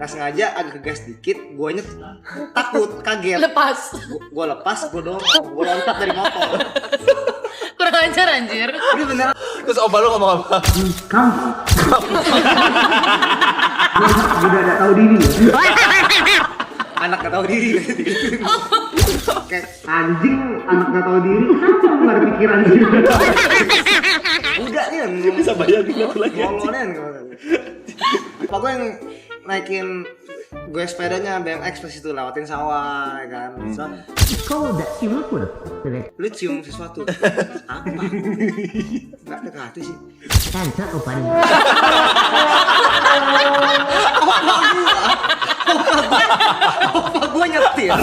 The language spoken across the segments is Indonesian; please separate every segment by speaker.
Speaker 1: nggak sengaja agak ngegas dikit, guanya takut, kaget.
Speaker 2: Lepas.
Speaker 1: Gua lepas, gua dorong, gua loncat dari motor.
Speaker 2: Kurang ajar anjir.
Speaker 1: Ini beneran.
Speaker 3: Terus opa lu ngomong apa?
Speaker 1: Kamu. Udah gak tahu diri. Anak gak tahu diri gitu. Kayak anjing, anak gak tahu diri. Kenapa lu gak ada pikiran gitu? Udah nih,
Speaker 3: Bisa bayangin aku lagi.
Speaker 1: ngomongin. Pak gue yang naikin gue sepedanya BMX pas itu lewatin sawah, ya kan. So,
Speaker 4: Kau udah cium aku loh.
Speaker 1: lu cium sesuatu. Apa? Gak dekat hati sih.
Speaker 4: Cancel opan.
Speaker 1: Apa gue nyetir?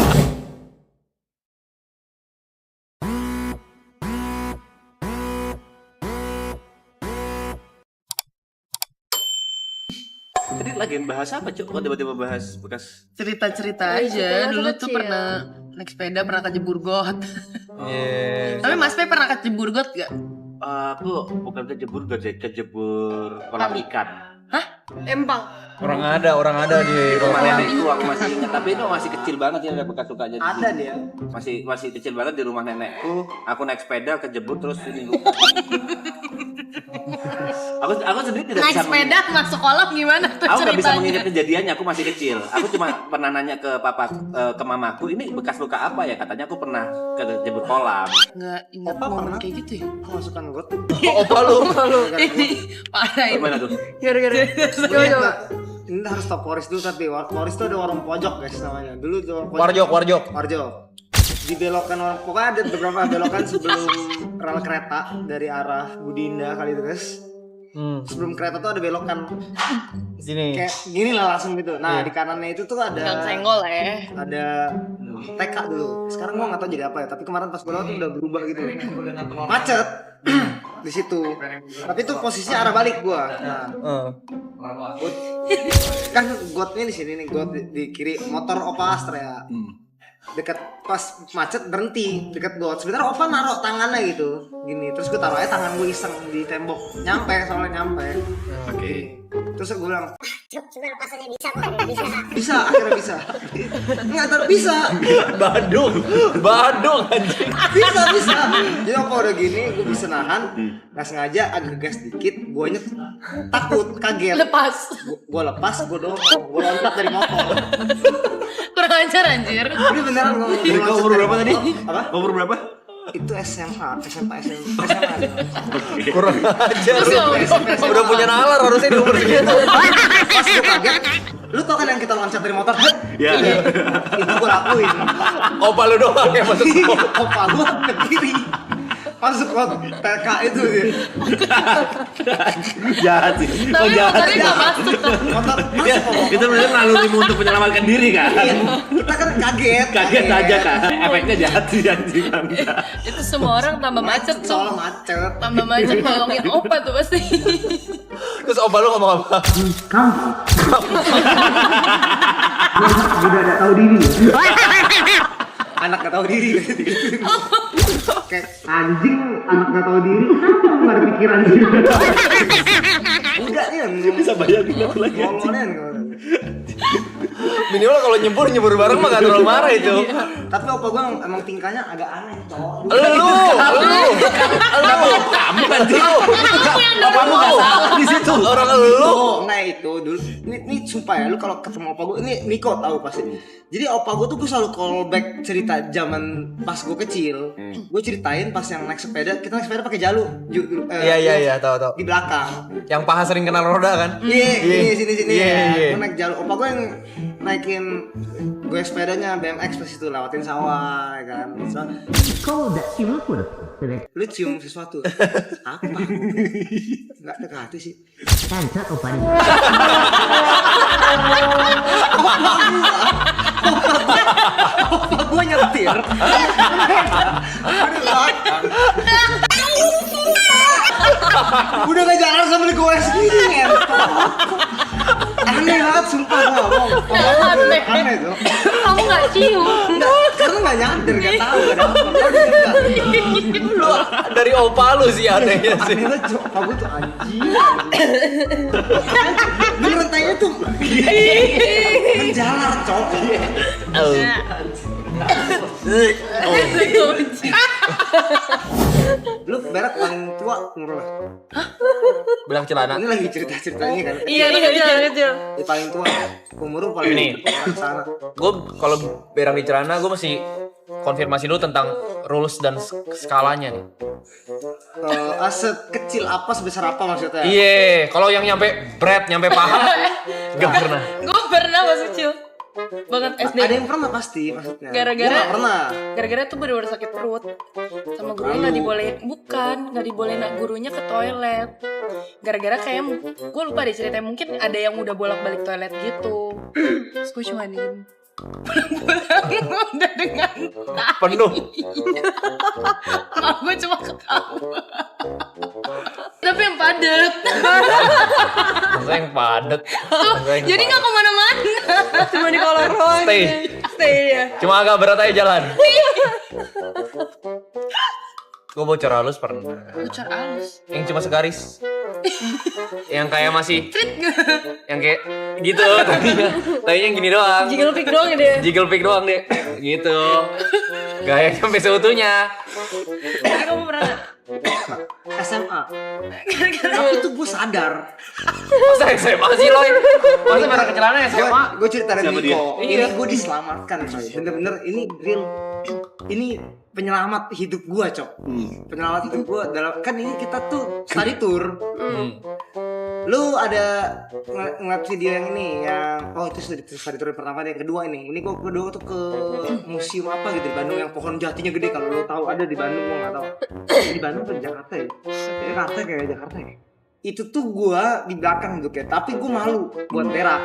Speaker 3: Tadi lagi bahas apa, Cuk? Kok tiba-tiba bahas bekas?
Speaker 2: Cerita-cerita aja. Dulu tuh pernah naik sepeda, pernah kejebur got. Tapi Mas Pe pernah kejebur got gak?
Speaker 3: Aku bukan kejebur got, kejebur kolam ikan.
Speaker 2: Empang.
Speaker 3: Orang ada di rumah nenekku, aku masih ingat. Tapi itu masih kecil banget ya, ada bekas lukanya.
Speaker 1: Ada dia.
Speaker 3: Masih kecil banget di rumah nenekku. Aku naik sepeda kejebur terus ini luka. aku sendiri tidak
Speaker 2: Naik
Speaker 3: bisa
Speaker 2: sepeda masuk kolam gimana tuh
Speaker 3: Aku nggak bisa
Speaker 2: ceritanya?
Speaker 3: mengingat kejadiannya, aku masih kecil. Aku cuma pernah nanya ke ke mamaku, ini bekas luka apa ya? Katanya aku pernah kejebur kolam.
Speaker 2: Nggak ingat
Speaker 1: Opa
Speaker 2: momen
Speaker 1: pernah?
Speaker 2: kayak gitu ya?
Speaker 1: Kemasukan got.
Speaker 3: Opa lu.
Speaker 2: Ini parah ini.
Speaker 3: Gimana tuh?
Speaker 2: Gara-gara.
Speaker 1: Coba. Ini harus stop Poris dulu, tapi Poris itu ada warung pojok guys namanya. Dulu tuh
Speaker 3: Warjok.
Speaker 1: Di belokan orang, pokoknya ada beberapa belokan sebelum rel kereta dari arah Budinda kali terus. Sebelum kereta tuh ada belokan
Speaker 3: Sini.
Speaker 1: kayak gini lah langsung gitu. Nah di kanannya itu tuh
Speaker 2: Jangan
Speaker 1: ada
Speaker 2: senggol ya.
Speaker 1: TK dulu. Sekarang gua nggak tahu jadi apa ya. Tapi kemarin pas gua lewat tuh udah berubah gitu. Macet di situ. Tapi itu posisinya arah balik gua. Nah, kan gotnya di sini nih, got di kiri motor Opa Astra ya. Dekat pas macet berhenti dekat got. Sebenarnya Opa naruh tangannya gitu gini, terus gue taruh aja tangan gue iseng di tembok, soalnya nyampe.
Speaker 3: Oke.
Speaker 1: Terus gue bilang
Speaker 4: Cuma lepasannya bisa.
Speaker 1: bisa, akhirnya bisa. Nggak tahu bisa.
Speaker 3: Badung anjing.
Speaker 1: Bisa. Jadi Opa udah gini, gue bisa nahan. Nggak sengaja agak ngegas dikit, guanya takut, kaget.
Speaker 2: Lepas.
Speaker 1: Gue lepas, gue dorong, gue loncat dari motor.
Speaker 2: Kurang ajar anjir.
Speaker 1: Ini beneran ngomong.
Speaker 3: Kau umur berapa tadi?
Speaker 1: Apa?
Speaker 3: Umur berapa?
Speaker 1: Itu SMA.
Speaker 3: Kurang aja.
Speaker 2: Terus ngomong.
Speaker 3: Udah punya nalar harusnya di umur segitu.
Speaker 1: Pas gue kaget, lu tau kan yang kita loncat dari motor?
Speaker 3: Iya.
Speaker 1: Itu gue lakuin.
Speaker 3: Opa lu doang yang masuk.
Speaker 1: Opa gue ke kiri. Masuk kot TK itu dia.
Speaker 3: Jahat sih.
Speaker 2: Tapi motornya nggak masuk.
Speaker 1: Motor
Speaker 3: Ya,
Speaker 1: masuk.
Speaker 3: itu sebenarnya nalurimu untuk menyelamatkan diri kan?
Speaker 1: Kita kan kaget.
Speaker 3: Kaget aja kan? Efeknya jahat sih anjing.
Speaker 2: Itu semua orang tambah macet tuh.
Speaker 1: Soalnya macet.
Speaker 2: Tambah macet nolongin Opa tuh pasti.
Speaker 3: Terus opa lu ngomong apa?
Speaker 1: Kamu. Udah gak tahu diri. Anak gak tahu diri gitu. Kayak anjing, anak gak tahu diri. Kenapa lu gak ada pikiran gitu? Udah nih.
Speaker 3: Bisa bayangin aku lagi
Speaker 1: ngomongin.
Speaker 3: Minimal kalau nyebur bareng mah gak terlalu marah itu.
Speaker 1: Tapi Opa gue emang tingkahnya agak aneh, cowok.
Speaker 3: Lu kamu kan sih. Kamu gak salah di situ. Orang lu.
Speaker 1: Nah itu dulu. Ini sumpah ya, lu kalau ketemu Opa gue, ini Niko tahu pasti. Jadi Opa gue tuh gue selalu callback cerita zaman pas gue kecil. Gue ceritain pas yang naik sepeda, kita naik sepeda pakai jalu.
Speaker 3: Iya, tahu.
Speaker 1: Di belakang.
Speaker 3: Yang paha sering kenal roda kan?
Speaker 1: Iya, sini.
Speaker 3: Iya.
Speaker 1: Gue naik jalur. Opa gue yang naikin gue sepedanya BMX pas itu lewatin sawah, ya kan. So,
Speaker 4: Kau udah cium aku loh.
Speaker 1: lu cium sesuatu. Apa? Nggak dekat hati sih.
Speaker 4: Cancel opan.
Speaker 1: Opa gue nyetir. Udah gak jalan sama gue segini kan. Aneh banget sumpah gue ngomong. Aneh tuh.
Speaker 2: Kamu nggak cium.
Speaker 1: Karena gak nyadar, gak tahu gak ada apa-apa.
Speaker 3: Lu dari opa lu sih anehnya sih.
Speaker 1: Aneh banget, Opa gue tuh anjing. Beneran tanya tuh berak, cowok. Lu berak paling tua umur berapa?
Speaker 5: Bilang celana.
Speaker 1: Ini lagi cerita-ceritanya kan.
Speaker 2: Iya, ini kecil.
Speaker 1: Yang paling tua umur lu paling
Speaker 5: Ini.
Speaker 1: sana.
Speaker 5: Gue kalau berak di celana gue masih konfirmasi dulu tentang rules dan skalanya nih.
Speaker 1: Sekecil apa sebesar apa maksudnya?
Speaker 5: Iya, kalau yang nyampe nyampe paha nggak pernah.
Speaker 2: Gue pernah pas kecil banget SD.
Speaker 1: Ada yang pernah pasti maksudnya.
Speaker 2: Gara-gara-
Speaker 1: Gua nggak pernah.
Speaker 2: Gara-gara tuh bener-bener sakit perut sama gurunya nggak dibolehin, nggak dibolehin gurunya ke toilet. Gara-gara kayak gue lupa deh ceritanya, mungkin ada yang udah bolak-balik toilet gitu. Terus gue cuma diem. Pulang udah dengan
Speaker 5: Penuh.
Speaker 2: gue cuma ketawa. Tapi yang padat.
Speaker 5: Maksudnya yang padet. Maksudnya yang
Speaker 2: Jadi nggak kemana-mana. Cuma di kolong doang. Stay ya.
Speaker 5: Cuma agak berat aja jalan. Gue bocor halus pernah.
Speaker 2: Bocor halus.
Speaker 5: Yang cuma segaris. Yang kayak masih yang kayak gitu tadinya yang gini doang.
Speaker 2: Jiggle pick doang ya deh.
Speaker 5: Jiggle pick doang deh. Gitu. Gak yang sampai seutuhnya.
Speaker 2: Tapi kamu pernah nggak?
Speaker 1: SMA. Tapi itu gue sadar.
Speaker 5: Masa SMA sih Loy? Masa berak ke celana SMA?
Speaker 1: Gue cerita dari
Speaker 3: Siapa
Speaker 1: Niko.
Speaker 3: dia?
Speaker 1: Ini gue diselamatkan coy. Bener-bener ini real. Ini penyelamat hidup gue cok. Penyelamat hidup gue dalam kan ini kita tuh study tour. Lu ada ngeliat video yang ini yang itu study tour yang pertama, yang kedua ini gue kedua tuh ke museum apa gitu di Bandung yang pohon jatinya gede, kalau lu tahu ada di Bandung, gue nggak tahu di Bandung atau di Jakarta ya, Jakarta kayak Jakarta ya. Itu tuh gue di belakang duduknya, tapi gue malu buat berak.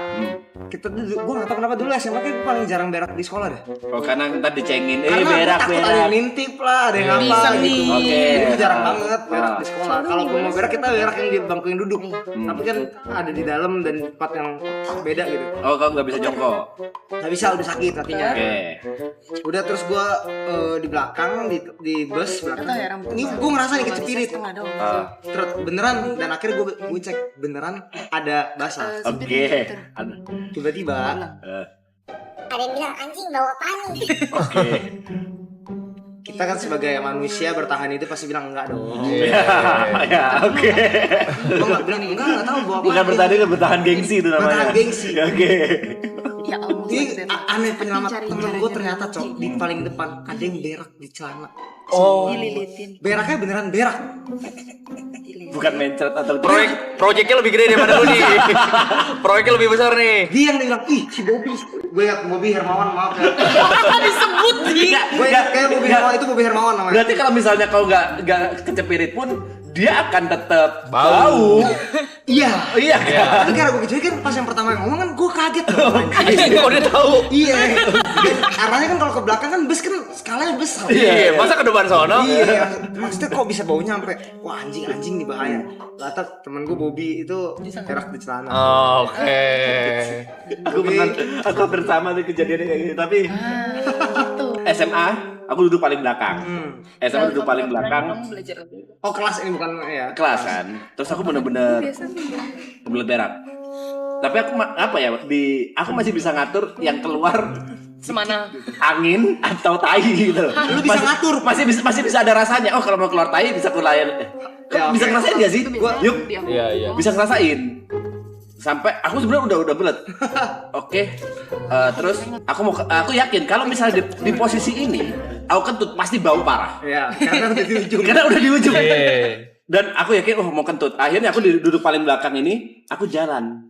Speaker 1: Kita duduk, gue nggak tahu kenapa dulu SMA kan gue paling jarang berak di sekolah deh.
Speaker 3: Oh, karena ntar dicengin,
Speaker 1: Karena gue
Speaker 3: berak.
Speaker 1: takut ada yang nintip lah, ada yang apa
Speaker 2: Bisa
Speaker 1: gitu.
Speaker 2: nih.
Speaker 3: Oke.
Speaker 1: Jadi gue jarang banget berak di sekolah. Kalaupun mau berak kita berak yang di bangku yang duduk. Tapi kan ada di dalam dan tempat yang beda gitu.
Speaker 3: Oh, kau nggak bisa jongkok.
Speaker 1: Gak bisa, udah sakit kakinya.
Speaker 3: Oke.
Speaker 1: Udah terus gue di belakang di bus belakang.
Speaker 2: Tahu ya, rambut
Speaker 1: Ini gue ngerasa nih kecepirit.
Speaker 2: setengah doang.
Speaker 1: Terus beneran, dan akhirnya gue cek beneran ada basah.
Speaker 3: Oke.
Speaker 1: Tiba-tiba
Speaker 4: Ada yang bilang anjing bawa apaan nih?
Speaker 3: Oke.
Speaker 1: kita kan sebagai manusia bertahan itu pasti bilang enggak dong.
Speaker 3: Ya, oke.
Speaker 1: Gue nggak bilang enggak tahu bawa apa.
Speaker 3: Bukan bertahan gengsi itu namanya.
Speaker 1: Bertahan gengsi.
Speaker 3: Oke.
Speaker 2: Ya Allah.
Speaker 1: Ini aneh penyelamat
Speaker 2: Cari
Speaker 1: temen
Speaker 2: cara
Speaker 1: gue
Speaker 2: aja.
Speaker 1: ternyata cok di paling depan ada yang berak di celana.
Speaker 5: Oh,
Speaker 2: Dililitin.
Speaker 1: Beraknya beneran berak.
Speaker 3: Bukan mencret atau
Speaker 5: proyeknya lebih gede daripada lu nih. Proyeknya lebih besar nih.
Speaker 1: Dia yang bilang, ih si Bobby. Gue ingat Bobby Hermawan, maaf ya.
Speaker 2: Disebut sih.
Speaker 1: Gue ingat kayak Bobby Hermawan itu Bobby Hermawan namanya.
Speaker 3: Berarti kalau misalnya kau nggak kecepirit pun dia akan tetap
Speaker 5: Bau.
Speaker 1: Iya.
Speaker 3: Iya kan?
Speaker 1: Tapi karena gue kecil kan pas yang pertama yang ngomong kan gue kaget dong.
Speaker 5: Anjing kok dia tahu.
Speaker 1: Iya. Dan arahnya kan kalau ke belakang kan bus kan skalanya besar.
Speaker 5: Iya, masa ke depan sono?
Speaker 1: Iya. Maksudnya kok bisa baunya sampai wah anjing nih bahaya. Ternyata temen gue Bobby itu berak di celana.
Speaker 5: Oke.
Speaker 3: Aku bersama tuh kejadiannya kayak gitu. Tapi SMA aku duduk paling belakang. SMA duduk paling belakang.
Speaker 2: Kamu belajar
Speaker 1: Oh kelas ini bukan ya.
Speaker 3: Kelas kan. Terus aku bener-bener berak. Tapi aku apa ya, aku masih bisa ngatur yang keluar
Speaker 2: semana.
Speaker 3: angin atau tai gitu.
Speaker 1: Lu bisa ngatur.
Speaker 3: Masih bisa ada rasanya. Oh, kalau mau keluar tai bisa keluar.
Speaker 1: Ya,
Speaker 3: Bisa
Speaker 1: oke.
Speaker 3: ngerasain gak sih? Yuk,
Speaker 5: Iya.
Speaker 3: bisa ngerasain. Sampai aku sebenarnya udah belet. Oke. Terus aku yakin kalau misalnya di posisi ini aku kentut pasti bau parah.
Speaker 1: Iya, karena udah di ujung.
Speaker 3: Karena udah di ujung.
Speaker 5: Iya.
Speaker 3: Dan aku yakin mau kentut. Akhirnya aku duduk paling belakang ini, aku jalan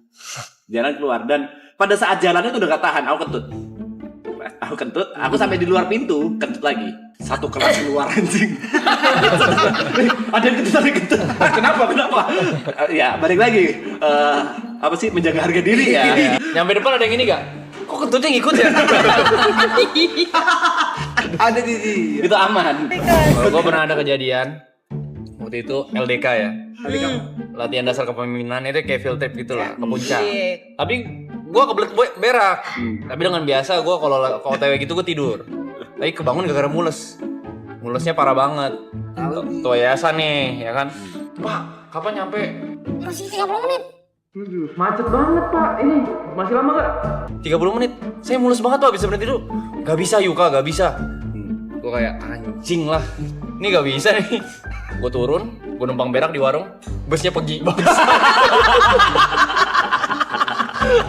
Speaker 3: keluar, dan pada saat jalannya itu udah gak tahan, aku kentut, aku sampai di luar pintu, kentut lagi. Satu kelas keluar anjing. Ada yang kentut. Kenapa? Ya, balik lagi. Apa sih, menjaga harga diri ya.
Speaker 5: Nyampe depan ada yang ini gak? Kok kentutnya ngikut ya?
Speaker 1: Ada di
Speaker 3: Itu aman.
Speaker 5: Kalau gue pernah ada kejadian waktu itu LDK ya. Latihan dasar kepemimpinan itu kayak field trip gitu lah ke puncak. Tapi gue kebelet berak. Tapi dengan biasa gue kalau OTW gitu gue tidur. Tapi kebangun gara-gara mules. Mulesnya parah banget. Tuh yayasan nih, ya kan? Pak, kapan nyampe?
Speaker 4: Masih 30 menit.
Speaker 5: Macet banget pak, ini masih lama gak? 30 menit, saya mulus banget pak, bisa berhenti dulu. Gak bisa Yuka, gak bisa. Gue kayak anjing lah, ini gak bisa nih. Gue turun, gue numpang berak di warung, busnya pergi.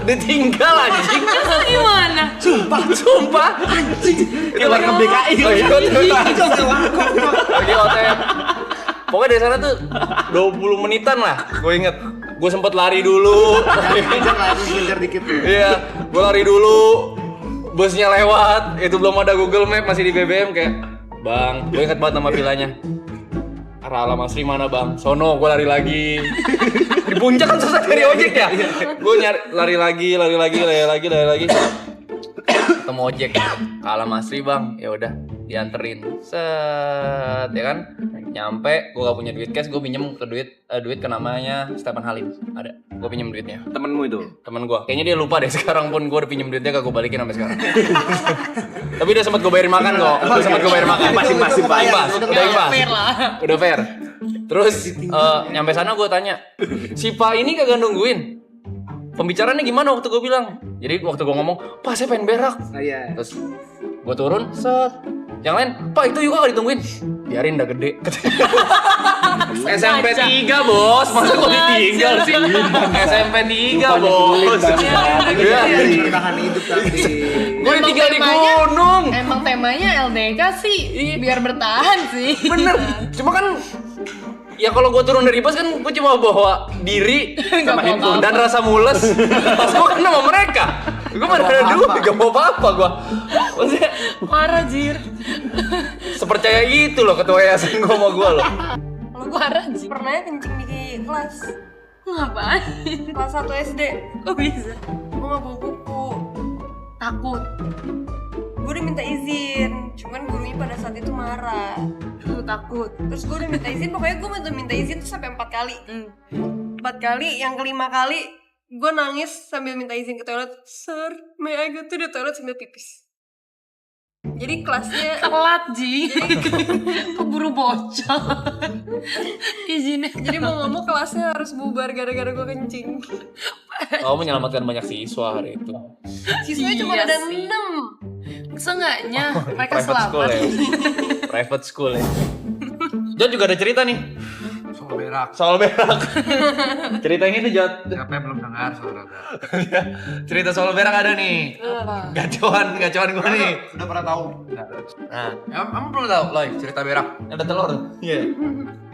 Speaker 5: Ditinggal anjing.
Speaker 2: Gimana?
Speaker 5: Sumpah anjing.
Speaker 3: Keluar ke BKI.
Speaker 5: Lagi OTM. Pokoknya dari sana tuh 20 menitan lah, gue inget. Gue sempet lari dulu.
Speaker 1: Ngejar dikit.
Speaker 5: Iya, gue lari dulu. Busnya lewat, itu belum ada Google Map, masih di BBM kayak, Bang, gue inget banget nama vilanya. Arah Alam Asri mana bang? Sono, gue lari lagi. Di puncak kan susah cari ojek ya. Gue lari lagi. Ketemu ojek ke Alam Asri bang, ya udah dianterin. Set, ya kan? Nyampe, gue gak punya duit cash, gue pinjem ke duit ke namanya Stefan Halim. Ada, gue pinjem duitnya.
Speaker 3: Temenmu itu?
Speaker 5: Temen gue, kayaknya dia lupa deh sekarang pun gue udah pinjem duitnya, gak gue balikin sampai sekarang. Tapi udah sempat gue bayarin makan kok. Masih pas. Udah fair. Terus nyampe sana gue tanya, si Pak ini kagak nungguin. Pembicaraannya gimana waktu gue bilang? Jadi waktu gue ngomong, Pak saya pengen berak.
Speaker 1: Iya.
Speaker 5: Terus gue turun, set. Yang lain, Pak itu juga gak ditungguin. Biarin udah gede. SMP 3 bos, masa gue ditinggal sih? SMP 3 bos.
Speaker 1: Tahan hidup tapi.
Speaker 5: Gue ditinggal di gunung.
Speaker 2: Emang temanya LDK sih, biar bertahan sih.
Speaker 5: Bener, cuma kan ya kalau gue turun dari bus kan gue cuma bawa diri sama
Speaker 2: bawa
Speaker 5: handphone
Speaker 2: apa-apa.
Speaker 5: dan rasa mules. Pas gue kan sama mereka, gue mana ada duit, gak bawa apa-apa gue. Maksudnya
Speaker 2: Parah Jir.
Speaker 5: sepercaya itu loh ketua yayasan gue sama gue loh.
Speaker 2: Parah Jir.
Speaker 6: Pernah kencing di kelas
Speaker 2: Ngapain?
Speaker 6: kelas 1 SD.
Speaker 2: Kok bisa?
Speaker 6: Gue gak bawa buku.
Speaker 2: Takut.
Speaker 6: Gue udah minta izin, cuman gurunya pada saat itu marah.
Speaker 2: Lu takut.
Speaker 6: Terus gue udah minta izin, pokoknya gue minta izin tuh sampai 4 kali. 4 kali, yang kelima kali gue nangis sambil minta izin ke toilet. Sir, may I go to the toilet sambil pipis. Jadi kelasnya
Speaker 2: Telat Ji. Keburu bocor. Izinnya.
Speaker 6: jadi mau nggak mau kelasnya harus bubar gara-gara gue kencing.
Speaker 5: Kamu menyelamatkan banyak siswa hari itu.
Speaker 6: Siswanya cuma
Speaker 2: Iya
Speaker 6: ada
Speaker 2: sih.
Speaker 6: 6.
Speaker 2: Seenggaknya mereka
Speaker 5: Private school
Speaker 2: selamat.
Speaker 5: ya. Private school ya. John juga ada cerita nih. Soal berak. Cerita ini tuh Jod.
Speaker 7: Siapa yang belum dengar saudara?
Speaker 5: Cerita soal berak ada nih. Gacuan gua nih.
Speaker 7: Udah pernah tahu?
Speaker 5: Nah, kamu belum tahu, Loy, cerita berak. Ada telur. Iya.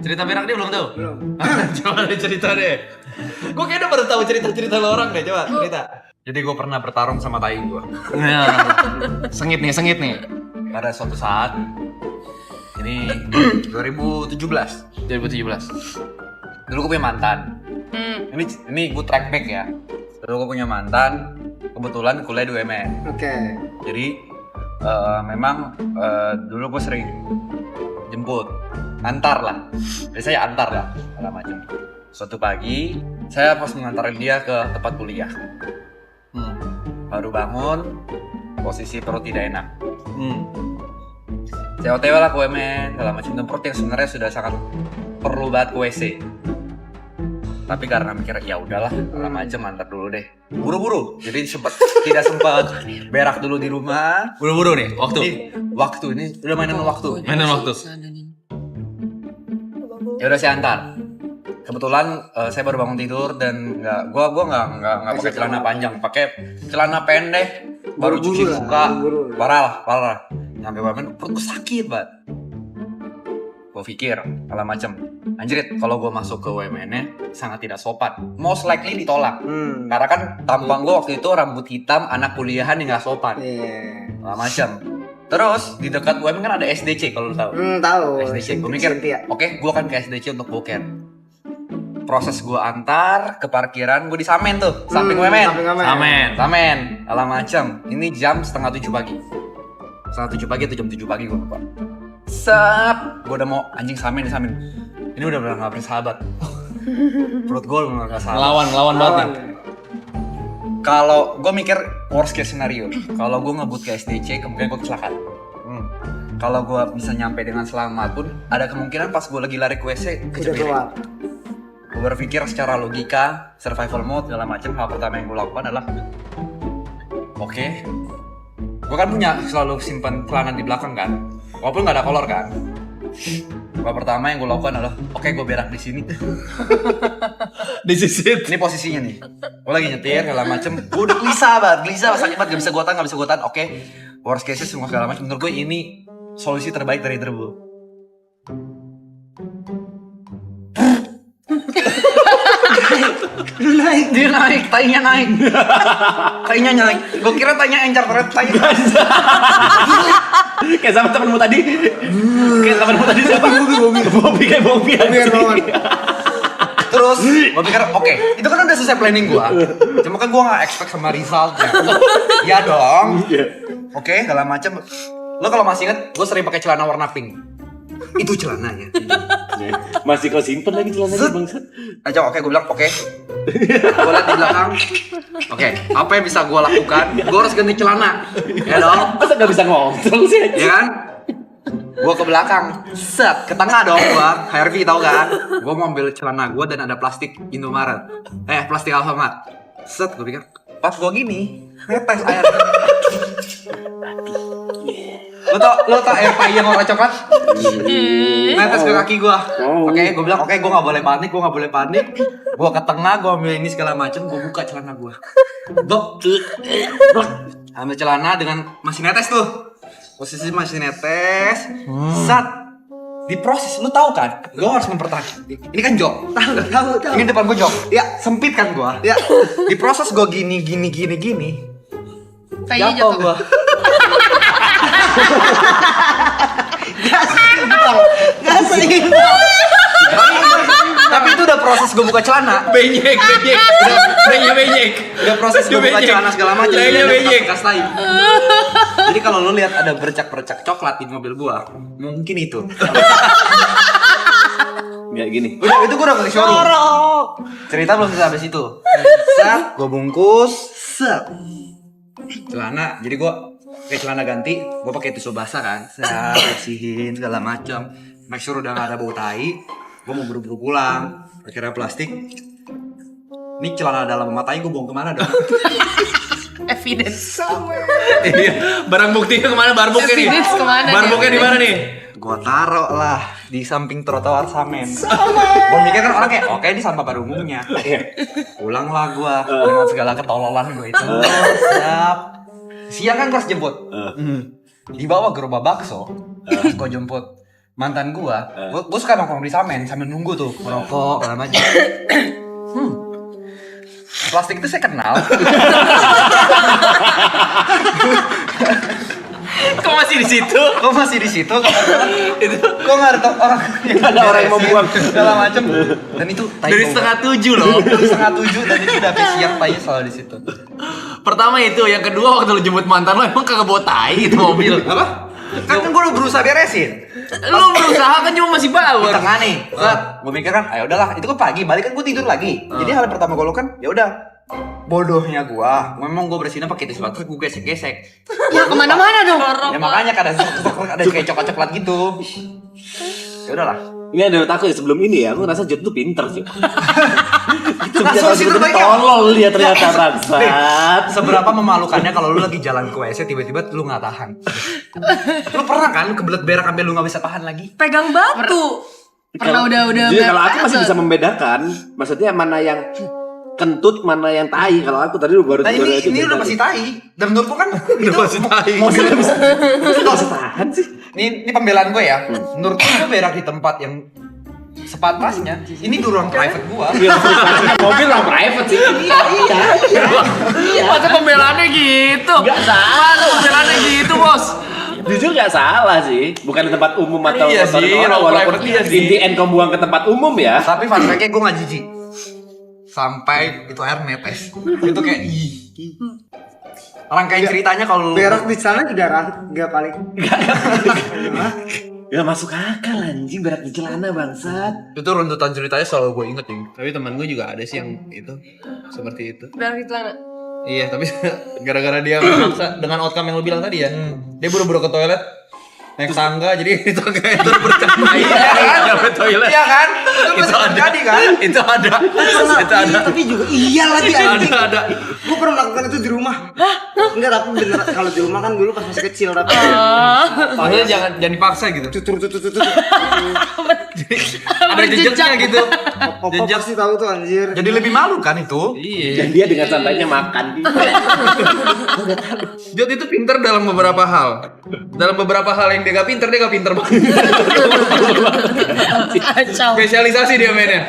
Speaker 5: Cerita berak dia belum tahu.
Speaker 1: Belum.
Speaker 5: Coba deh cerita deh. Gua kayaknya baru tahu cerita lo orang deh, coba cerita.
Speaker 7: Jadi gue pernah bertarung sama tai gue.
Speaker 5: Nah, sengit nih.
Speaker 7: Pada suatu saat, ini 2017. Dulu gue punya mantan. Ini gue track back ya. Dulu gue punya mantan, kebetulan kuliah di UMN.
Speaker 1: Oke.
Speaker 7: Jadi memang dulu gue sering jemput, antar lah. Biasanya antar lah, segala macam. Suatu pagi, saya pas mengantarin dia ke tempat kuliah. Baru bangun, posisi perut tidak enak. Saya OTW lah ke UMN, segala macam, dan perut yang sebenarnya sudah sangat perlu banget ke WC. Tapi karena mikir ya udahlah, segala macam, antar dulu deh. Buru-buru, jadi tidak sempat berak dulu di rumah.
Speaker 5: Buru-buru nih,
Speaker 7: Waktu ini udah mainan waktu. Ya udah saya antar. Kebetulan saya baru bangun tidur dan gua nggak pakai celana panjang, pakai celana pendek. Baru cuci
Speaker 1: Buru-buru lah,
Speaker 7: muka,
Speaker 1: buru-buru.
Speaker 7: parah. Nyampe UMN perut gua sakit banget. Gua pikir segala macem. Anjrit, kalau gua masuk ke UMN-nya sangat tidak sopan. Most likely ditolak. Karena kan tampang gua waktu itu rambut hitam, anak kuliahan yang nggak sopan.
Speaker 1: Iya.
Speaker 7: Segala macem. Terus di dekat UMN kan ada SDC kalau lu tahu.
Speaker 1: Tahu.
Speaker 7: SDC. Gue mikir, oke, gue akan ke SDC untuk boker. Proses gue antar ke parkiran, gue di Samen tuh, samping UMN. Samen, ala macam. Ini jam 6:30 pagi. 6:30 pagi atau jam 7 pagi gue lupa. Gue udah mau anjing Samen. Ini udah benar nggak bersahabat. Perut gue benar nggak sahabat.
Speaker 5: Ngelawan banget nih.
Speaker 7: Kalau gue mikir worst case scenario, kalau gue ngebut ke SDC kemungkinan gue kecelakaan. Kalau gue bisa nyampe dengan selamat pun ada kemungkinan pas gue lagi lari ke WC
Speaker 1: Udah keluar.
Speaker 7: Gue berpikir secara logika, survival mode segala macam. Hal pertama yang gue lakukan adalah, oke, gue kan punya selalu simpan celana di belakang kan, walaupun nggak ada kolor kan. Hal pertama yang gue lakukan adalah, oke, gue berak di sini.
Speaker 5: Disisit.
Speaker 7: Ini posisinya nih, gue lagi nyetir segala macem. Gue udah gelisah sakit banget, gak bisa gue tahan. Oke, worst case semua segala macam. Menurut gue ini solusi terbaik dari debu. Dia naik, tainya naik. Gue kira tainya encer, ternyata tainya.
Speaker 3: Kayak sama temenmu tadi. Siapa? Bobby kayak Bobby anjing.
Speaker 7: Terus gue pikir oke, itu kan udah selesai planning gue. Cuma kan gue gak expect sama resultnya. Ya dong. Oke, segala macem. Lo kalau masih inget, gue sering pakai celana warna pink. Itu celananya.
Speaker 3: Masih kau simpen lagi celananya bangsat.
Speaker 7: Oke, gue bilang oke. Gue liat di belakang. Oke, apa yang bisa gue lakukan? Gue harus ganti celana. Ya dong.
Speaker 3: Masa gak bisa ngontrol sih anjing?
Speaker 7: Ya kan? Gue ke belakang, set, ke tengah dong gue, HRV tau kan? Gue mau ambil celana gue dan ada plastik Indomaret, plastik Alfamart. Set, gue pikir, pas gue gini, netes air. Lo tau air pay yang warna coklat? Netes ke kaki gue. Oke, gue bilang, oke, gue gak boleh panik. Gue ke tengah, gue ambil ini segala macem, gue buka celana gue. Ambil celana dengan masih netes tuh. Posisi masih netes, diproses, lu tahu kan? Gue harus mempertahankan. Ini kan jok.
Speaker 1: Tahu.
Speaker 7: Ini depan gue jok.
Speaker 1: Ya.
Speaker 7: Sempit kan gue.
Speaker 1: Ya.
Speaker 7: Diproses gue gini.
Speaker 2: Kayaknya
Speaker 7: Jatuh
Speaker 2: jatuh.
Speaker 7: gue.
Speaker 1: Gak seimbang.
Speaker 7: Tapi itu udah proses gue buka celana.
Speaker 5: Benyek.
Speaker 7: Udah proses gue buka celana segala macam. Bekas tai. Jadi kalau lu lihat ada bercak-bercak coklat di mobil gua, mungkin itu.
Speaker 3: Nggak gini.
Speaker 7: Udah, itu gua udah ke showroom. Cerita belum selesai sampai situ. Set, gua bungkus, set. Celana, jadi gua pakai celana ganti, gua pakai tisu basah kan. Set, bersihin segala macam. Make sure udah gak ada bau tai. Gua mau buru-buru pulang. Akhirnya plastik. Ini celana dalam mata tai gua buang kemana dong?
Speaker 2: Evidence.
Speaker 5: Iya. Barang buktinya kemana? Barbuknya nih.
Speaker 2: Evidence kemana nih?
Speaker 5: Barbuknya di mana nih?
Speaker 7: Gua taruh lah di samping trotoar Samen. Gua mikir kan orang kayak oke ini sampah pada umumnya. Pulanglah gua dengan segala ketololan gua itu. Siap. Siang kan gua harus jemput. Di bawah gerobak bakso. Gua jemput mantan gua suka nongkrong di Samen sambil nunggu tuh merokok segala macam. Plastik itu saya kenal.
Speaker 5: Kok masih di situ?
Speaker 7: Kok masih di situ? Kok nggak ada orang yang
Speaker 3: Ada orang yang mau buang
Speaker 7: segala macam. Dan itu tai
Speaker 5: Dari
Speaker 7: bau.
Speaker 5: 6:30 loh.
Speaker 7: Dari 6:30 dan itu udah sampai siang tainya selalu di situ.
Speaker 5: Pertama itu, yang kedua waktu lu jemput mantan lu emang kagak bawa tai gitu mobil.
Speaker 7: Apa? Kan gue udah berusaha beresin.
Speaker 5: Lu berusaha kan cuma masih
Speaker 7: Di
Speaker 5: bawa.
Speaker 7: tengah nih. Gue mikir kan, ayo udahlah, itu kan pagi, balik kan gue tidur lagi. Jadi hal pertama gue lakukan, ya udah. Bodohnya gue, memang gue bersihin pakai tisu basah, gue gesek-gesek.
Speaker 2: Ya kemana-mana dong.
Speaker 7: Ya makanya ada kayak coklat-coklat gitu. Ya udahlah.
Speaker 3: Ini ada takut ya sebelum ini ya, aku ngerasa Jod tuh pinter sih.
Speaker 7: Nah, solusi terbaiknya
Speaker 3: tolol dia ternyata bangsat.
Speaker 7: Seberapa memalukannya kalau lu lagi jalan ke WC tiba-tiba lu nggak tahan. Lu pernah kan kebelet berak sampai lu nggak bisa tahan lagi?
Speaker 6: Pegang batu.
Speaker 2: Pernah udah
Speaker 3: Jadi kalau aku masih
Speaker 2: banget.
Speaker 3: bisa membedakan, maksudnya mana yang kentut, mana yang tai. Kalau aku tadi baru
Speaker 7: Nah ini udah pasti tai. Dan menurutku kan itu
Speaker 5: pasti tai.
Speaker 3: Maksudnya bisa tahan sih.
Speaker 7: ini pembelaan gue ya. Menurutku gue berak di tempat yang sepantasnya. Ini di ruang private gua.
Speaker 3: Iya, mobil lah private sih. Iya.
Speaker 5: Masa pembelaannya gitu?
Speaker 3: Nggak salah.
Speaker 5: Masa pembelaannya gitu, Bos?
Speaker 3: Jujur gak salah sih, bukan di tempat umum atau
Speaker 5: Iya
Speaker 3: kotor
Speaker 5: sih,
Speaker 3: orang,
Speaker 5: ruang
Speaker 3: walaupun
Speaker 5: private iya sih.
Speaker 3: in the end kau buang ke tempat umum ya.
Speaker 7: Tapi fun fact-nya gue gak jijik. Sampai itu air netes. Itu kayak ih. Rangkaian ceritanya kalau lu
Speaker 1: Berak di sana juga nggak paling.
Speaker 3: Gak masuk akal anjing, berak di celana bangsat.
Speaker 7: itu runtutan ceritanya selalu gue inget nih.
Speaker 5: Tapi teman gue juga ada sih yang itu seperti itu.
Speaker 6: Berak di celana.
Speaker 5: Iya, tapi gara-gara dia memaksa dengan outcome yang lu bilang tadi ya. Dia buru-buru ke toilet.
Speaker 7: naik tangga jadi di tangga itu bercahaya kan?
Speaker 5: Nyampe toilet.
Speaker 7: Iya kan? Itu bisa terjadi kan?
Speaker 5: Itu ada. Itu ada.
Speaker 1: Tapi juga iya lagi anjing.
Speaker 5: Ada.
Speaker 1: Gue pernah melakukan itu di rumah. Enggak, tapi bener kalau di rumah kan dulu pas masih kecil tapi
Speaker 7: Maksudnya jangan dipaksa gitu.
Speaker 1: tutur.
Speaker 7: Ada jejaknya gitu.
Speaker 1: Papa
Speaker 7: Jejak.
Speaker 1: pasti tahu tuh anjir.
Speaker 7: Jadi lebih malu kan itu?
Speaker 5: Iya.
Speaker 3: Dan dia dengan santainya makan.
Speaker 7: Jod itu pinter dalam beberapa hal. Dalam beberapa hal yang dia gak pinter banget.
Speaker 2: Kacau.
Speaker 7: Spesialisasi dia mainnya.